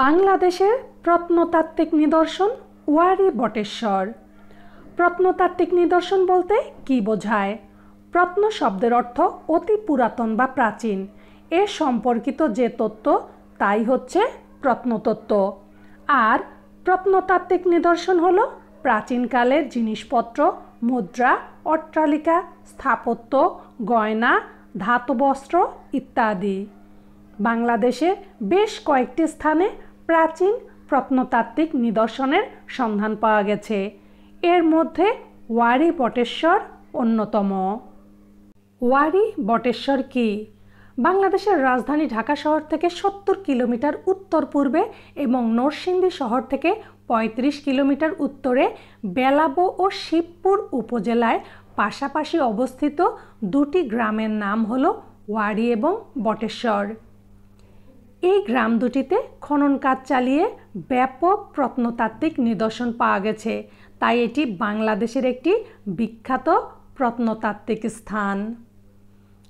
বাংলাদেশের প্রত্নতাত্ত্বিক নিদর্শন ওয়ারী বটেশ্বর। প্রত্নতাত্ত্বিক নিদর্শন বলতে কি বোঝায়? প্রত্ন শব্দের অর্থ অতি পুরাতন বা প্রাচীন। এ সম্পর্কিত যে তত্ত্ব তাই হচ্ছে প্রত্নতত্ত্ব। আর প্রত্নতাত্ত্বিক নিদর্শন হলো প্রাচীনকালের জিনিসপত্র, মুদ্রা, অট্টালিকা, স্থাপত্য, গয়না, ধাতব অস্ত্র ইত্যাদি। বাংলাদেশে বেশ কয়েকটি স্থানে প্রাচীন প্রত্নতাত্ত্বিক নিদর্শনের সন্ধান পাওয়া গেছে। এর মধ্যে ওয়ারী বটেশ্বর অন্যতম। ওয়ারী বটেশ্বর কি? বাংলাদেশের রাজধানী ঢাকা শহর থেকে 70 কিলোমিটার উত্তর পূর্বে এবং নরসিংদী শহর থেকে 35 কিলোমিটার উত্তরে বেলাবো ও শিবপুর উপজেলায় পাশাপাশি অবস্থিত দুটি গ্রামের নাম হলো ওয়ারী এবং বটেশ্বর। এই গ্রাম দুটিতে খনন কাজ চালিয়ে ব্যাপক প্রত্নতাত্ত্বিক নিদর্শন পাওয়া গেছে, তাই এটি বাংলাদেশের একটি বিখ্যাত প্রত্নতাত্ত্বিক স্থান।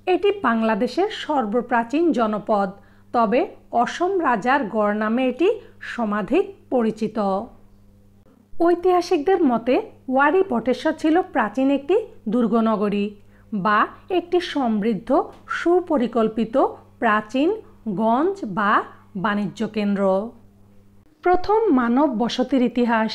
এটি বাংলাদেশের সর্বপ্রাচীন জনপদ, তবে অসম রাজার গড় নামে এটি সমাধিক পরিচিত। ঐতিহাসিকদের মতে ওয়ারী বটেশ্বর ছিল প্রাচীন একটি দুর্গনগরী বা একটি সমৃদ্ধ সুপরিকল্পিত প্রাচীন গঞ্জ বা বাণিজ্য কেন্দ্র। প্রথম মানব বসতির ইতিহাস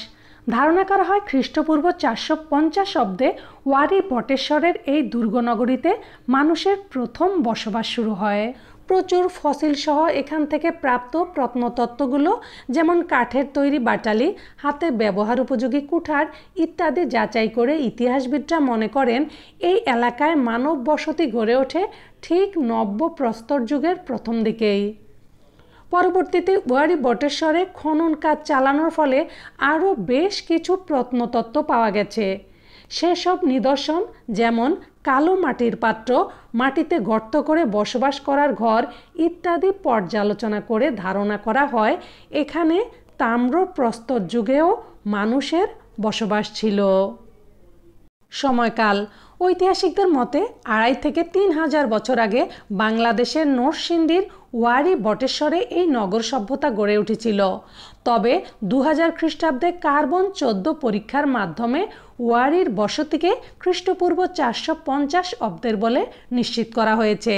ধারণা করা হয় খ্রিস্টপূর্ব 450 অব্দে ওয়ারী বটেশ্বরের এই দুর্গনগরীতে মানুষের প্রথম বসবাস শুরু হয়। প্রচুর ফসিল সহ এখান থেকে প্রাপ্ত প্রত্নতত্ত্বগুলো যেমন কাঠের তৈরি বাটালি, হাতে ব্যবহার উপযোগী কুঠার ইত্যাদি যাচাই করে ইতিহাসবিদরা মনে করেন এই এলাকায় মানব বসতি গড়ে ওঠে ঠিক নব্য প্রস্তর যুগের প্রথম দিকেই। পরবর্তীতে ওয়ারী বটেশ্বরে খনন কাজ চালানোর ফলে আরও বেশ কিছু প্রত্নতত্ত্ব পাওয়া গেছে। সেসব নিদর্শন যেমন কালো মাটির পাত্র, মাটিতে গর্ত করে বসবাস করার ঘর ইত্যাদি পর্যালোচনা করে ধারণা করা হয় এখানে তাম্র প্রস্তর যুগেও মানুষের বসবাস ছিল। সময়কাল ঐতিহাসিকদের মতে 2,500 থেকে 3,000 বছর আগে বাংলাদেশের নরসিংদীর ওয়ারী বটেশ্বরে এই নগর সভ্যতা গড়ে উঠেছিল। তবে 2000 খ্রিস্টাব্দে কার্বন 14 পরীক্ষার মাধ্যমে ওয়ারীর বসতিকে খ্রিস্টপূর্ব 450 অব্দের বলে নিশ্চিত করা হয়েছে।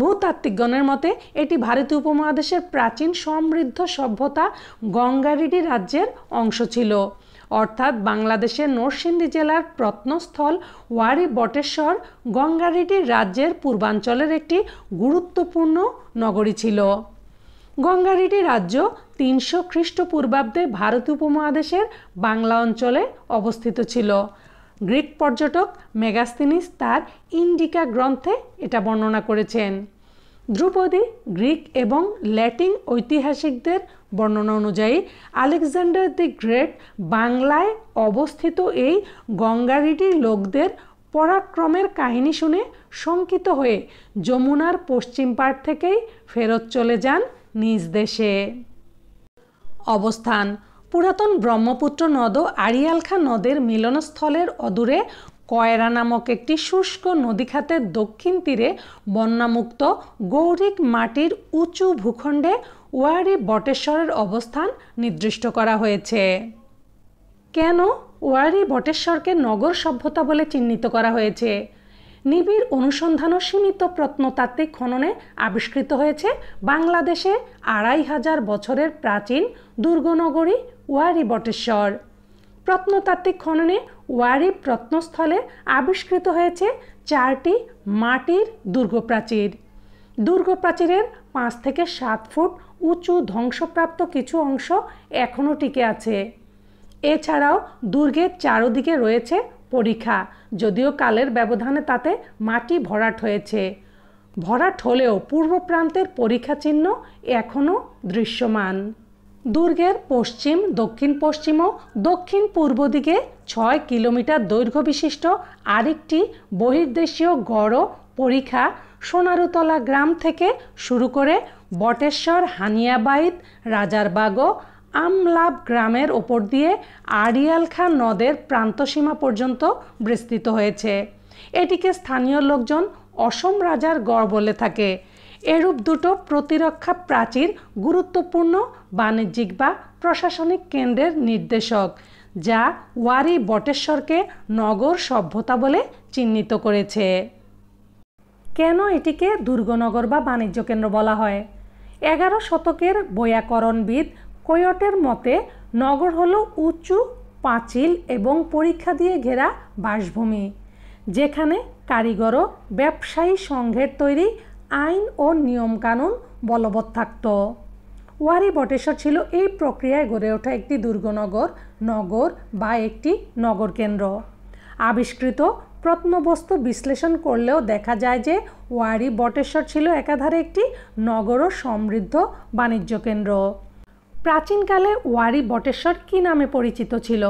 ভূতাত্ত্বিকগণের মতে এটি ভারতীয় উপমহাদেশের প্রাচীন সমৃদ্ধ সভ্যতা গঙ্গারিডি রাজ্যের অংশ ছিল, অর্থাৎ বাংলাদেশের নরসিংদী জেলার প্রত্নস্থল ওয়ারী বটেশ্বর গঙ্গারিডি রাজ্যের পূর্বাঞ্চলের একটি গুরুত্বপূর্ণ নগরী ছিল। গঙ্গারিডি রাজ্য 300 খ্রিস্টপূর্বাব্দে ভারতীয় উপমহাদেশের বাংলা অঞ্চলে অবস্থিত ছিল। গ্রিক পর্যটক মেগাস্তিনিস তার ইন্ডিকা গ্রন্থে এটা বর্ণনা করেছেন। ধ্রুপদী, গ্রিক এবং ল্যাটিন ঐতিহাসিকদের বর্ণনা অনুযায়ী আলেকজান্ডার দি গ্রেট বাংলায় অবস্থিত এই গঙ্গারিডি লোকদের পরাক্রমের কাহিনী শুনে শঙ্কিত হয়ে যমুনার পশ্চিম পাড় থেকেই ফেরত চলে যান নিজ দেশে। অবস্থান: পুরাতন ব্রহ্মপুত্র নদ ও আড়িয়াল খাঁ নদের মিলনস্থলের অদূরে কয়রা নামক একটি শুষ্ক নদীখাতের দক্ষিণ তীরে বন্যামুক্ত গৌরিক মাটির উঁচু ভূখণ্ডে ওয়ারী বটেশ্বরের অবস্থান নির্দিষ্ট করা হয়েছে। কেন ওয়ারী বটেশ্বরকে নগর সভ্যতা বলে চিহ্নিত করা হয়েছে? নিবিড় অনুসন্ধান ও সীমিত প্রত্নতাত্ত্বিক খননে আবিষ্কৃত হয়েছে বাংলাদেশে 2500 বছরের প্রাচীন দুর্গনগরী ওয়ারী বটেশ্বর। প্রত্নতাত্ত্বিক খননে ওয়ারী প্রত্নস্থলে আবিষ্কৃত হয়েছে 4টি মাটির দুর্গপ্রাচীর। দুর্গপ্রাচীরের 5 থেকে 7 ফুট উঁচু ধ্বংসপ্রাপ্ত কিছু অংশ এখনও টিকে আছে। এছাড়াও দুর্গের চারদিকে রয়েছে পরিখা, যদিও কালের ব্যবধানে তাতে মাটি ভরাট হয়েছে। ভরাট হলেও পূর্ব প্রান্তের পরিখা চিহ্ন এখনও দৃশ্যমান। দুর্গের পশ্চিম, দক্ষিণ পশ্চিম ও দক্ষিণ পূর্ব দিকে 6 কিলোমিটার দৈর্ঘ্য বিশিষ্ট আরেকটি বহির্দেশীয় গড় পরিখা সোনারুতলা গ্রাম থেকে শুরু করে বটেশ্বর, হানিয়াবাইদ, রাজারবাগ ও আমলাভ গ্রামের ওপর দিয়ে আড়িয়াল খাঁ নদের প্রান্তসীমা পর্যন্ত বিস্তৃত হয়েছে। এটিকে স্থানীয় লোকজন অসম রাজার গড় বলে থাকে। এরূপ দুটো প্রতিরক্ষা প্রাচীর গুরুত্বপূর্ণ বাণিজ্যিক বা প্রশাসনিক কেন্দ্রের নির্দেশক, যা ওয়ারী বটেশ্বরকে নগর সভ্যতা বলে চিহ্নিত করেছে। কেন এটিকে দুর্গনগর বা বাণিজ্য কেন্দ্র বলা হয়? 11 শতকের বৈয়াকরণবিদ কৈয়টের মতে নগর হলো উঁচু পাঁচিল এবং পরীক্ষা দিয়ে ঘেরা বাসভূমি, যেখানে কারিগর ও ব্যবসায়ী সংঘের তৈরি আইন ও নিয়মকানুন বলবৎ থাকত। ওয়ারী বটেশ্বর ছিল এই প্রক্রিয়ায় গড়ে ওঠা একটি দুর্গনগর, নগর বা একটি নগর কেন্দ্র। আবিষ্কৃত প্রত্নবস্তু বিশ্লেষণ করলেও দেখা যায় যে ওয়ারী বটেশ্বর ছিল একাধারে একটি নগর ও সমৃদ্ধ বাণিজ্য কেন্দ্র। প্রাচীনকালে ওয়ারী বটেশ্বর কী নামে পরিচিত ছিল?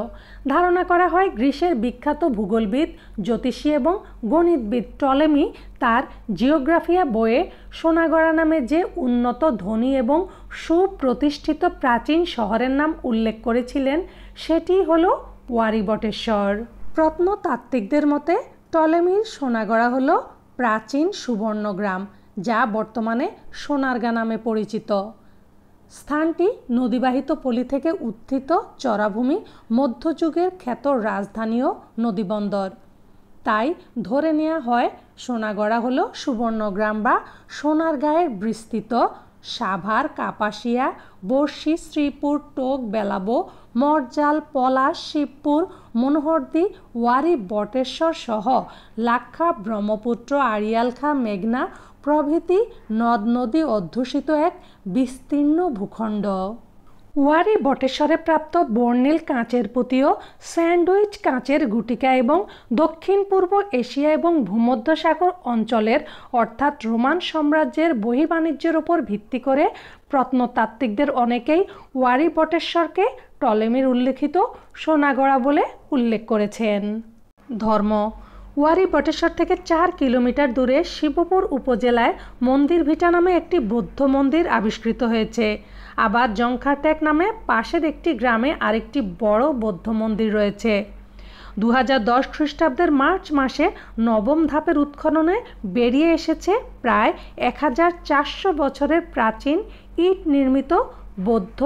ধারণা করা হয় গ্রিসের বিখ্যাত ভূগোলবিদ, জ্যোতিষী এবং গণিতবিদ টলেমি তার জিওগ্রাফিয়া বইয়ে সোনাগড়া নামে যে উন্নত, ধনী এবং সুপ্রতিষ্ঠিত প্রাচীন শহরের নাম উল্লেখ করেছিলেন সেটি হলো ওয়ারী বটেশ্বর। প্রত্নতাত্ত্বিকদের মতে টলেমির সোনাগড়া হলো প্রাচীন সুবর্ণগ্রাম, যা বর্তমানে সোনারগাঁ নামে পরিচিত। স্থানটি নদীবাহিত পলি থেকে উত্থিত চরাভূমি, মধ্যযুগের খ্যাত রাজধানী ও নদীবন্দর। তাই ধরে নেওয়া হয় সোনাগড়া হলো সুবর্ণগ্রাম বা সোনারগাঁয়ের বিস্তৃত সাভার, কাপাসিয়া, বর্ষী, শ্রীপুর, টোক, বেলাবো, মরজাল, পলাশ, শিবপুর, মনোহরদী, ওয়ারী বটেশ্বর সহ লাক্ষা, ব্রহ্মপুত্র, আড়িয়াল খাঁ, মেঘনা প্রভৃতি নদ নদী অধ্যুষিত এক বিস্তীর্ণ ভূখণ্ড। ওয়ারী বটেশ্বরে প্রাপ্ত বর্ণিল কাঁচের পুঁতি ও স্যান্ডউইচ কাঁচের গুটিকা এবং দক্ষিণ পূর্ব এশিয়া এবং ভূমধ্যসাগর অঞ্চলের অর্থাৎ রোমান সাম্রাজ্যের বহির্বাণিজ্যের উপর ভিত্তি করে প্রত্নতাত্ত্বিকদের অনেকেই ওয়ারী বটেশ্বরকে টলেমির উল্লেখিত সোনাগড়া বলে উল্লেখ করেছেন। ধর্ম। ওয়ারী বটেশ্বর থেকে 4 কিলোমিটার দূরে শিবপুর উপজেলায় মন্দির ভিটা নামে একটি বৌদ্ধ মন্দির আবিষ্কৃত হয়েছে। আবার জংখাটেক নামে পাশের একটি গ্রামে আরেকটি বড় বৌদ্ধ মন্দির রয়েছে। 2010 খ্রিস্টাব্দের মার্চ মাসে নবম ধাপের উৎখননে বেরিয়ে এসেছে প্রায় 1400 বছরের প্রাচীন ইট নির্মিত বৌদ্ধ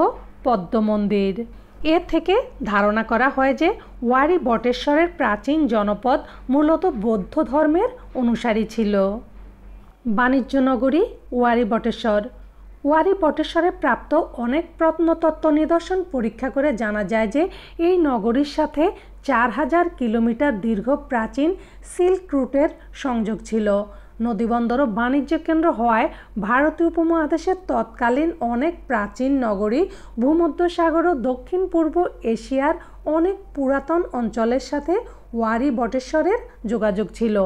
পদ্ম মন্দির। এ থেকে ধারণা করা হয় যে ওয়ারী বটেশ্বরের প্রাচীন জনপদ মূলত বৌদ্ধ ধর্মের অনুসারী ছিল। বাণিজ্য নগরী ওয়ারী বটেশ্বর। ওয়ারী বটেশ্বরে প্রাপ্ত অনেক প্রত্নতত্ত্ব নিদর্শন পরীক্ষা করে জানা যায় যে এই নগরীর সাথে 4000 কিলোমিটার দীর্ঘ প্রাচীন সিল্ক রুটের সংযোগ ছিল। নদীবন্দর ও বাণিজ্য কেন্দ্র হওয়ায় ভারতীয় উপমহাদেশের তৎকালীন অনেক প্রাচীন নগরী ভূমধ্যসাগর ও দক্ষিণ পূর্ব এশিয়ার অনেক পুরাতন অঞ্চলের সাথে ওয়ারী বটেশ্বরের যোগাযোগ ছিল।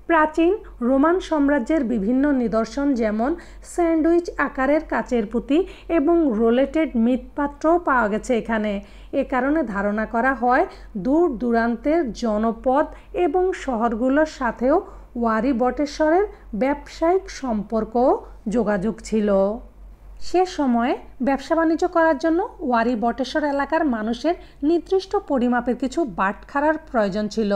প্রাচীন রোমান সাম্রাজ্যের বিভিন্ন নিদর্শন যেমন স্যান্ডউইচ আকারের কাচের পুঁতি এবং রোলেটেড মৃৎপাত্রও পাওয়া গেছে এখানে। এ কারণে ধারণা করা হয় দূর দূরান্তের জনপদ এবং শহরগুলোর সাথেও ওয়ারী বটেশ্বরের ব্যবসায়িক সম্পর্ক ও যোগাযোগ ছিল। সে সময়ে ব্যবসা বাণিজ্য করার জন্য ওয়ারী বটেশ্বর এলাকার মানুষের নির্দিষ্ট পরিমাপের কিছু বাটখারার প্রয়োজন ছিল।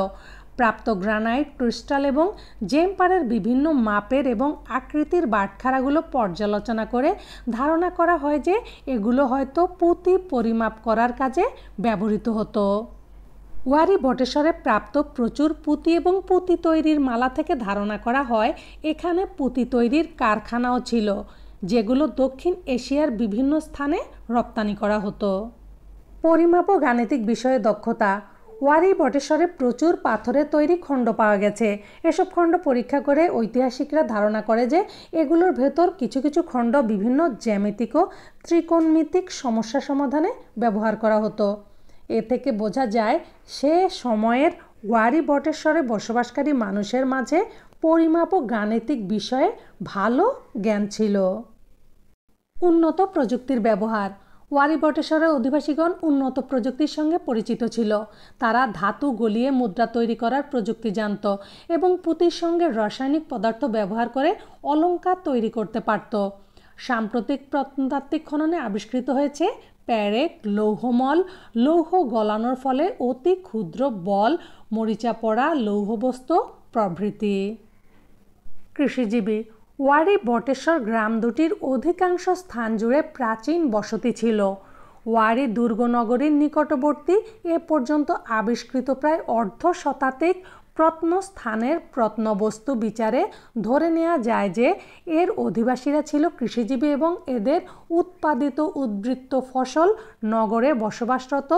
প্রাপ্ত গ্রানাইট, ক্রিস্টাল এবং জেমপারের বিভিন্ন মাপের এবং আকৃতির বাটখারাগুলো পর্যালোচনা করে ধারণা করা হয় যে এগুলো হয়তো পুঁতি পরিমাপ করার কাজে ব্যবহৃত হতো। ওয়ারী বটেশ্বরে প্রাপ্ত প্রচুর পুঁতি এবং পুঁতি তৈরির মালা থেকে ধারণা করা হয় এখানে পুঁতি তৈরির কারখানাও ছিল, যেগুলো দক্ষিণ এশিয়ার বিভিন্ন স্থানে রপ্তানি করা হতো। পরিমাপ ও গাণিতিক বিষয়ে দক্ষতা। ওয়ারী বটেশ্বরে প্রচুর পাথরের তৈরি খণ্ড পাওয়া গেছে। এসব খণ্ড পরীক্ষা করে ঐতিহাসিকরা ধারণা করে যে এগুলোর ভেতর কিছু কিছু খণ্ড বিভিন্ন জ্যামিতিক ও ত্রিকোণমিতিক সমস্যা সমাধানে ব্যবহার করা হতো। এ থেকে বোঝা যায় সে সময়ের ওয়ারী বটেশ্বরে বসবাসকারী মানুষের মাঝে পরিমাপ ও গাণিতিক বিষয়ে ভালো জ্ঞান ছিল। উন্নত প্রযুক্তির ব্যবহার। ওয়ারী বটেশ্বরের অধিবাসীগণ উন্নত প্রযুক্তির সঙ্গে পরিচিত ছিল। তারা ধাতু গলিয়ে মুদ্রা তৈরি করার প্রযুক্তি জানত এবং পুঁতির সঙ্গে রাসায়নিক পদার্থ ব্যবহার করে অলঙ্কার তৈরি করতে পারত। সাম্প্রতিক প্রত্নতাত্ত্বিক খননে আবিষ্কৃত হয়েছে প্যারেক, লৌহমল, লৌহ গলানোর ফলে অতি ক্ষুদ্র বল, মরিচা পড়া, লৌহবস্তু প্রভৃতি। কৃষিজীবী। ওয়ারী বটেশ্বর গ্রাম দুটির অধিকাংশ স্থান জুড়ে প্রাচীন বসতি ছিল। ওয়ারী দুর্গনগরীর নিকটবর্তী এ পর্যন্ত আবিষ্কৃত প্রায় অর্ধশতাধিক প্রত্নস্থানের প্রত্নবস্তু বিচারে ধরে নেওয়া যায় যে এর অধিবাসীরা ছিল কৃষিজীবী এবং এদের উৎপাদিত উদ্বৃত্ত ফসল নগরে বসবাসরত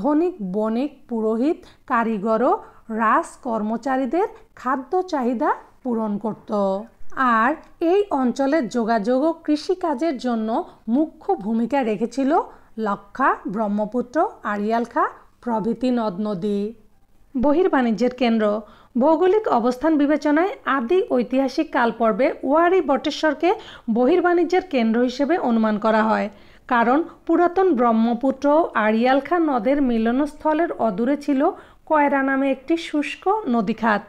ধনিক বণিক পুরোহিত কারিগর ও রাজ কর্মচারীদের খাদ্য চাহিদা পূরণ করত। আর এই অঞ্চলের যোগাযোগ ও কৃষিকাজের জন্য মুখ্য ভূমিকা রেখেছিল লক্ষা, ব্রহ্মপুত্র, আড়িয়াল খাঁ প্রভৃতি নদ নদী। বহির্বাণিজ্যের কেন্দ্র। ভৌগোলিক অবস্থান বিবেচনায় আদি ঐতিহাসিক কালপর্বে ওয়ারী বটেশ্বরকে বহির্বাণিজ্যের কেন্দ্র হিসেবে অনুমান করা হয়, কারণ পুরাতন ব্রহ্মপুত্র ও আড়িয়াল খাঁ নদের মিলনস্থলের অদূরে ছিল কয়রা নামে একটি শুষ্ক নদীখাত।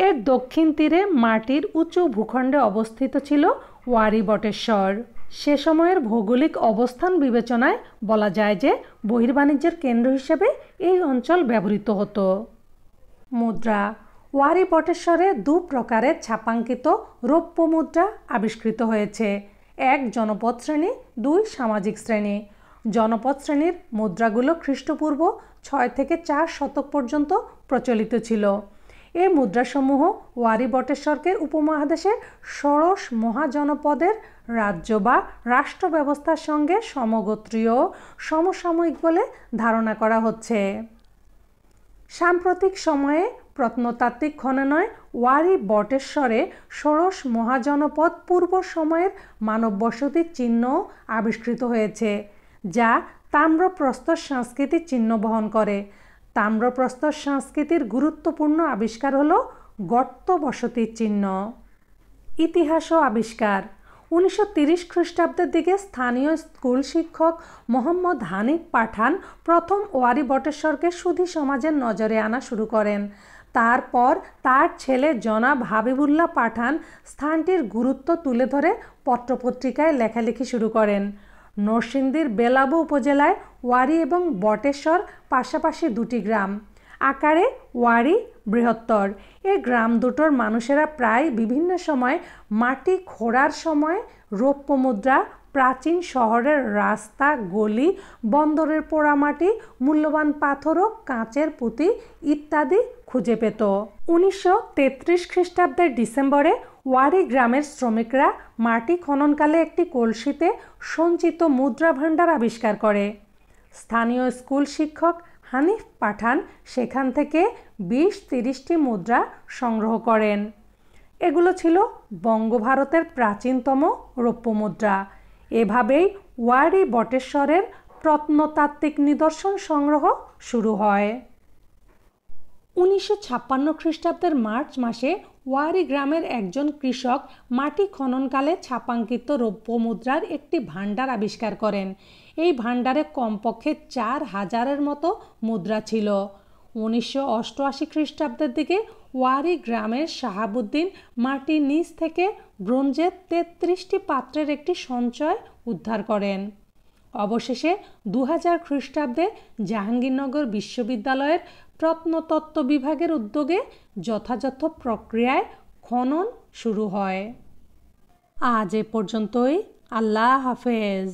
এর দক্ষিণ তীরে মাটির উঁচু ভূখণ্ডে অবস্থিত ছিল ওয়ারী বটেশ্বর। সে সময়ের ভৌগোলিক অবস্থান বিবেচনায় বলা যায় যে বহির্বাণিজ্যের কেন্দ্র হিসেবে এই অঞ্চল ব্যবহৃত হতো। মুদ্রা। ওয়ারী বটেশ্বরে দু প্রকারের ছাপাঙ্কিত রৌপ্য মুদ্রা আবিষ্কৃত হয়েছে। এক জনপদ শ্রেণী, দুই সামাজিক শ্রেণী। জনপদ শ্রেণীর মুদ্রাগুলো খ্রিস্টপূর্ব 6 থেকে 4 শতক পর্যন্ত প্রচলিত ছিল। এই মুদ্রাসমূহ ওয়ারী বটেশ্বরকে উপমহাদেশের ষোড়শ মহাজনপদের রাজ্য বা রাষ্ট্র ব্যবস্থার সঙ্গে সমগোত্রীয় সমসাময়িক বলে ধারণা করা হচ্ছে। সাম্প্রতিক সময়ে প্রত্নতাত্ত্বিক খননে ওয়ারী বটেশ্বরে ষোড়শ মহাজনপদ পূর্ব সময়ের মানব বসতির চিহ্ন আবিষ্কৃত হয়েছে, যা তাম্রপ্রস্তর সংস্কৃতির চিহ্ন বহন করে। তাম্রপ্রস্তর সংস্কৃতির গুরুত্বপূর্ণ আবিষ্কার হল গর্ত বসতির চিহ্ন। ইতিহাস ও আবিষ্কার। 1930 খ্রিস্টাব্দের দিকে স্থানীয় স্কুল শিক্ষক মোহাম্মদ হানিফ পাঠান প্রথম ওয়ারী বটেশ্বরকে সুধী সমাজের নজরে আনা শুরু করেন। তারপর তার ছেলে জনাব হাবিবুল্লাহ পাঠান স্থানটির গুরুত্ব তুলে ধরে পত্রপত্রিকায় লেখালেখি শুরু করেন। নরসিংদীর বেলাবো উপজেলায় ওয়ারী এবং বটেশ্বর পাশাপাশি দুটি গ্রাম। আকারে ওয়ারী বৃহত্তর। এই গ্রাম দুটোর মানুষেরা প্রায় বিভিন্ন সময় মাটি খোঁড়ার সময় রৌপ্য মুদ্রা, প্রাচীন শহরের রাস্তা, গলি, বন্দরের পোড়ামাটি, মূল্যবান পাথর ও কাঁচের পুঁতি ইত্যাদি খুঁজে পেত। 1933 খ্রিস্টাব্দের ডিসেম্বরে ওয়ারী গ্রামের শ্রমিকরা মাটি খননকালে একটি কলসিতে সঞ্চিত মুদ্রা ভাণ্ডার আবিষ্কার করে। স্থানীয় স্কুল শিক্ষক হানিফ পাঠান সেখান থেকে 20-30টি মুদ্রা সংগ্রহ করেন। এগুলো ছিল বঙ্গভারতের প্রাচীনতম রৌপ্য মুদ্রা। এভাবেই ওয়ারী বটেশ্বরের প্রত্নতাত্ত্বিক নিদর্শন সংগ্রহ শুরু হয়। 1956 খ্রিস্টাব্দের মার্চ মাসে ওয়ারী গ্রামের একজন কৃষক মাটি খননকালে ছাপাঙ্কিত রৌপ্য মুদ্রার একটি ভাণ্ডার আবিষ্কার করেন। এই ভাণ্ডারে কমপক্ষে 4000-এর মতো মুদ্রা ছিল। 1988 খ্রিস্টাব্দের দিকে ওয়ারী গ্রামের শাহাবুদ্দিন মাটির নিচ থেকে ব্রোঞ্জের 33টি পাত্রের একটি সঞ্চয় উদ্ধার করেন। অবশেষে 2000 খ্রিস্টাব্দে জাহাঙ্গীরনগর বিশ্ববিদ্যালয়ের প্রত্নতত্ত্ব বিভাগের উদ্যোগে যথাযথ প্রক্রিয়ায় খনন শুরু হয়। আজ এ পর্যন্তই। আল্লাহ হাফেজ।